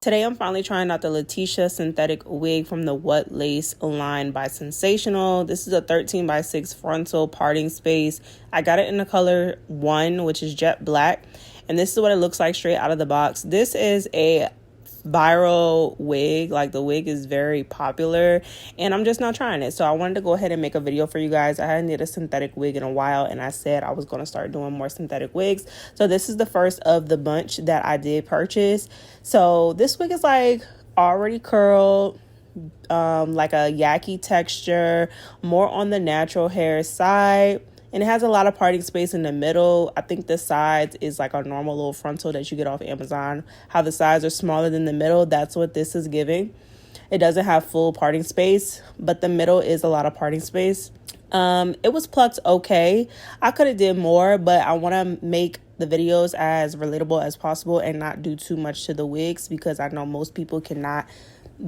Today I'm finally trying out the LATISHA synthetic wig from the What Lace line by Sensationnel. This is a 13x6 frontal parting space. I got it in the color 1, which is jet black. And this is what it looks like straight out of the box. This is a viral wig. Like, the wig is very popular and I'm just not trying it, so I wanted to go ahead and make a video for you guys. I hadn't did a synthetic wig in a while and I said I was going to start doing more synthetic wigs, so this is the first of the bunch that I did purchase. So this wig is like already curled, like a yaki texture, more on the natural hair side. And it has a lot of parting space in the middle. I think the sides is like a normal little frontal that you get off Amazon. How the sides are smaller than the middle, that's what this is giving. It doesn't have full parting space, but the middle is a lot of parting space. It was plucked okay. I could have did more, but I want to make the videos as relatable as possible and not do too much to the wigs, because I know most people cannot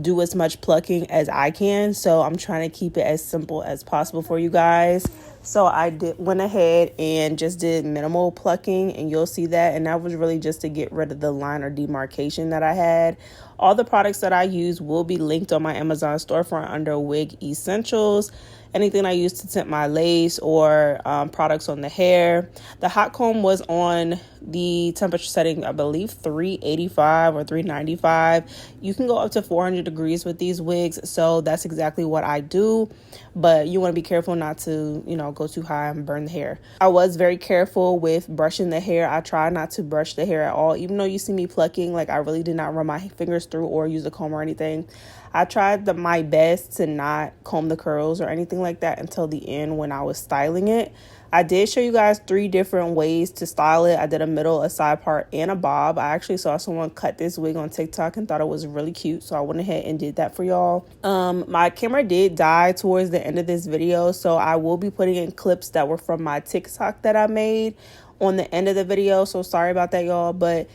do as much plucking as I can, so I'm trying to keep it as simple as possible for you guys. So I went ahead and just did minimal plucking, and you'll see that, and that was really just to get rid of the line or demarcation that I had. All the products that I use will be linked on my Amazon storefront under Wig Essentials. Anything I use to tint my lace or products on the hair. The hot comb was on the temperature setting, I believe 385 or 395. You can go up to 400 degrees with these wigs, so that's exactly what I do. But you want to be careful not to, go too high and burn the hair. I was very careful with brushing the hair. I try not to brush the hair at all, even though you see me plucking. Like, I really did not run my fingers through or use a comb or anything. I tried my best to not comb the curls or anything like that until the end when I was styling it. I did show you guys 3 different ways to style it. I did a middle, a side part, and a bob. I actually saw someone cut this wig on TikTok and thought it was really cute, so I went ahead and did that for y'all. My camera did die towards the end of this video, so I will be putting in clips that were from my TikTok that I made on the end of the video, so sorry about that, y'all, but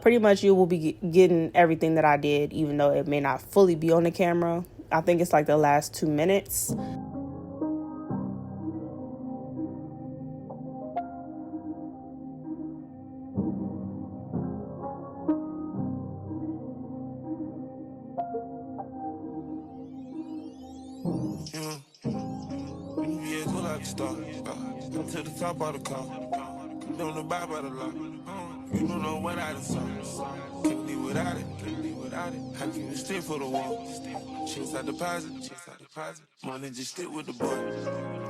pretty much you will be getting everything that I did, even though it may not fully be on the camera. I think it's like the last 2 minutes. To the top of the car, don't know about a lot. You don't know what I done saw. Can't live without it, How can you stick for the wall? Chase I deposit, money just stick with the boy.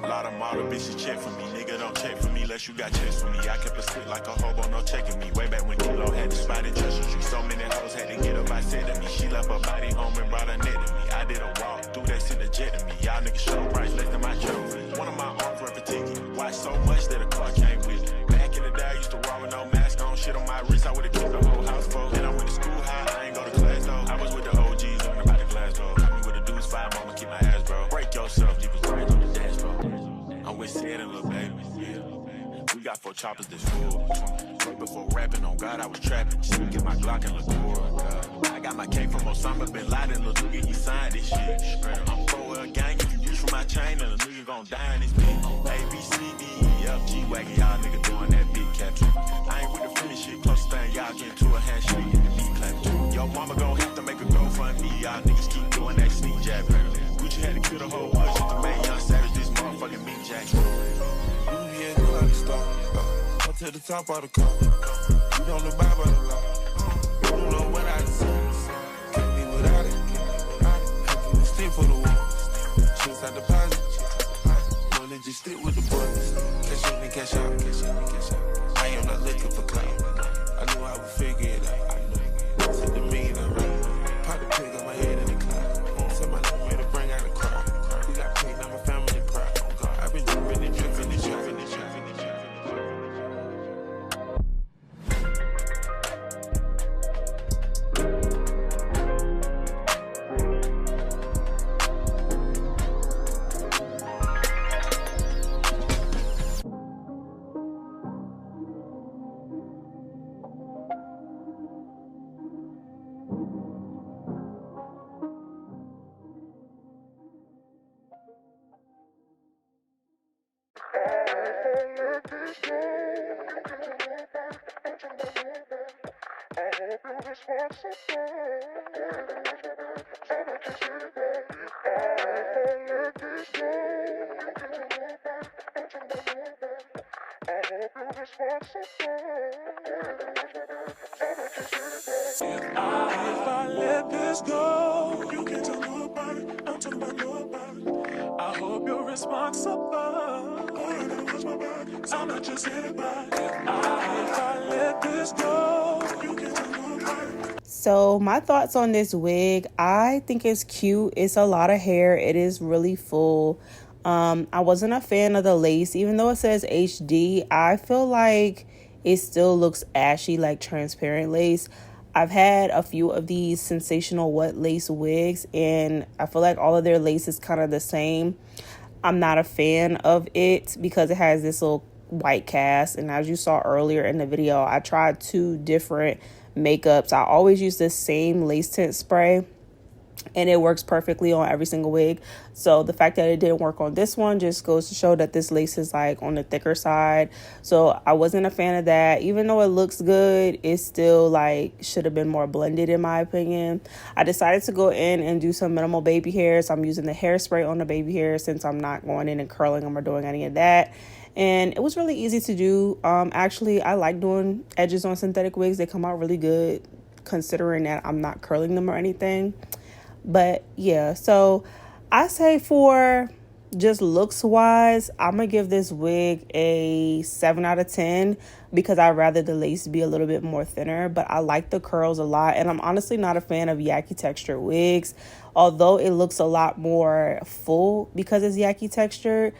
A lot of model bitches check for me, nigga don't check for me unless you got checks for me. I kept a stick like a hobo, no checking me. Way back when Kilo had the spot in Treasure Tree. So many hoes had to get up, I said to me. She left her body home and brought her net to me. I did a walk through that, sent a jet to me. Y'all niggas show price less than my trophy. One of my arms worth a ticket. Watch so much that a car came with it. Back in the day, I used to walk with no mask on. Shit on my wrist, I would've killed the whole house full. Then I went to school high, I ain't go to class though. I was with the OGs, learning about the glass though. Caught me with a deuce 5, mama keep my ass bro. Break yourself, leave his brains on the dash bro. I'm with Sid and Lil Baby, yeah. We got 4 choppers this full. Right before rapping, on God, I was trapping. Just get my Glock and look cool. I got my cake from Osama Bin Laden, Lil Nigga, he signed this shit. I'm pro a gang, if you reach for my chain, then a nigga gon' die in this bitch. A, B, C, D, E, F, G, wagon, y'all nigga doing that big capture. I ain't with the free shit, close thing, y'all get to a handshake and the beat clap. Yo, mama gon' have to make a go fund me, y'all niggas keep doing that sneak jab. Gucci had to kill the whole bunch just to make Young Savage this motherfucking meat jack. You ain't gonna stop. Up to the top of the car. You don't know about a lot. You don't know what I see. Can't live without it. How can you stick for the wall? Chase I deposit. Money just stick with the boys. Cash in and cash out. I am not looking for clout. I knew I would figure it out. Took the mean around. Pop the pig on my head in the cloud. Tell my name to bring out the crowd. We got paid, now my family proud. I've been dripping and dripping and dripping and dripping. If I let this go, you can't tell nobody. I'm talking about nobody. I hope you're responsible. All I know is my body. I'm not just anybody. If I let this go, you can't tell nobody. So my thoughts on this wig, I think it's cute. It's a lot of hair. It is really full. I wasn't a fan of the lace. Even though it says HD, I feel like it still looks ashy, like transparent lace. I've had a few of these sensational what lace wigs, and I feel like all of their lace is kind of the same. I'm not a fan of it because it has this little white cast, and as you saw earlier in the video, I tried 2 different makeups. I always use the same lace tint spray, and it works perfectly on every single wig. So the fact that it didn't work on this one just goes to show that this lace is like on the thicker side. So I wasn't a fan of that. Even though it looks good, it still like should have been more blended in my opinion. I decided to go in and do some minimal baby hairs. I'm using the hairspray on the baby hairs since I'm not going in and curling them or doing any of that. And it was really easy to do. Actually, I like doing edges on synthetic wigs. They come out really good considering that I'm not curling them or anything. But yeah, so I say for just looks wise, I'm gonna give this wig a 7 out of 10 because I'd rather the lace be a little bit more thinner, but I like the curls a lot. And I'm honestly not a fan of yaki texture wigs, although it looks a lot more full because it's yaki textured.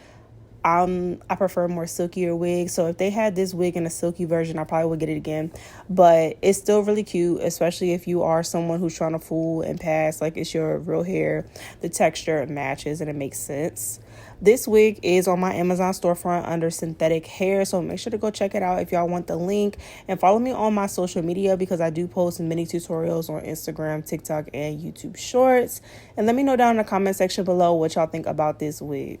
I prefer more silkier wigs. So if they had this wig in a silky version, I probably would get it again. But it's still really cute, especially if you are someone who's trying to fool and pass like it's your real hair. The texture matches and it makes sense. This wig is on my Amazon storefront under synthetic hair, so make sure to go check it out if y'all want the link. And follow me on my social media because I do post mini tutorials on Instagram, TikTok, and YouTube Shorts. And let me know down in the comment section below what y'all think about this wig.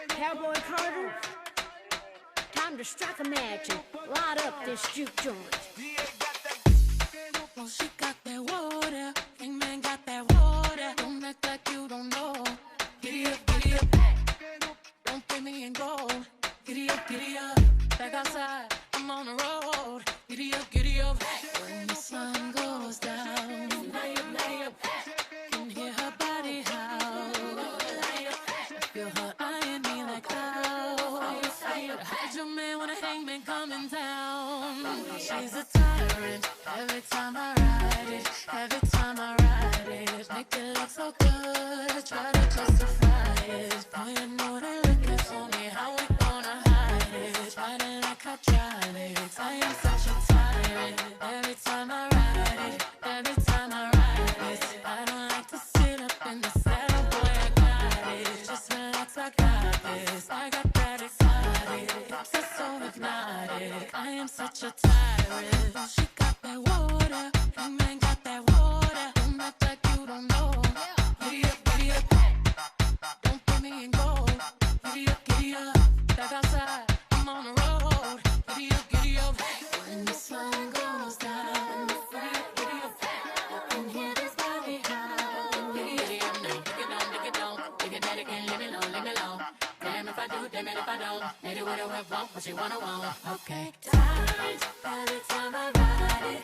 Cowboy Carter, time to strike a match and light up this juke joint. Well, she got that water, Kingman got that water. Don't act like you don't know. Giddy up, giddy up. Don't pay me in gold. Giddy up, giddy up. Back outside, I'm on the road. Giddy up, giddy up. When the sun goes down, lay up. Can hear her body howl. I feel her eyeing me like how. I heard your man when a hangman coming down. She's a tyrant. tyrant. Every time I ride it, every time I ride it, make it look so good. Try to justify it. Boy, you know they looking for me. How we gonna hide it? Riding like I drive it. I am such a tyrant. Every time I ride it, every time I ride it, I don't like to sit up in the saddle. Boy, I got it. Just relax, I got this. I got that excited. Hips are so hypnotic. I am such a tyrant. She got that water, and man got that water. Don't act like you don't know. Giddy up, giddy up. Don't put me in gold. Giddy up, giddy up. Back outside, I'm on the road. Giddy up, giddy up. When the sun goes down, giddy up, I can hear this body howl. Giddy up now, dig it down, dig it down. Dig it daddy can't leave me alone, leave me alone. Damn if I do, damn it if I don't. Need it what I want, what you wanna want. Okay. Tight, every time I ride it.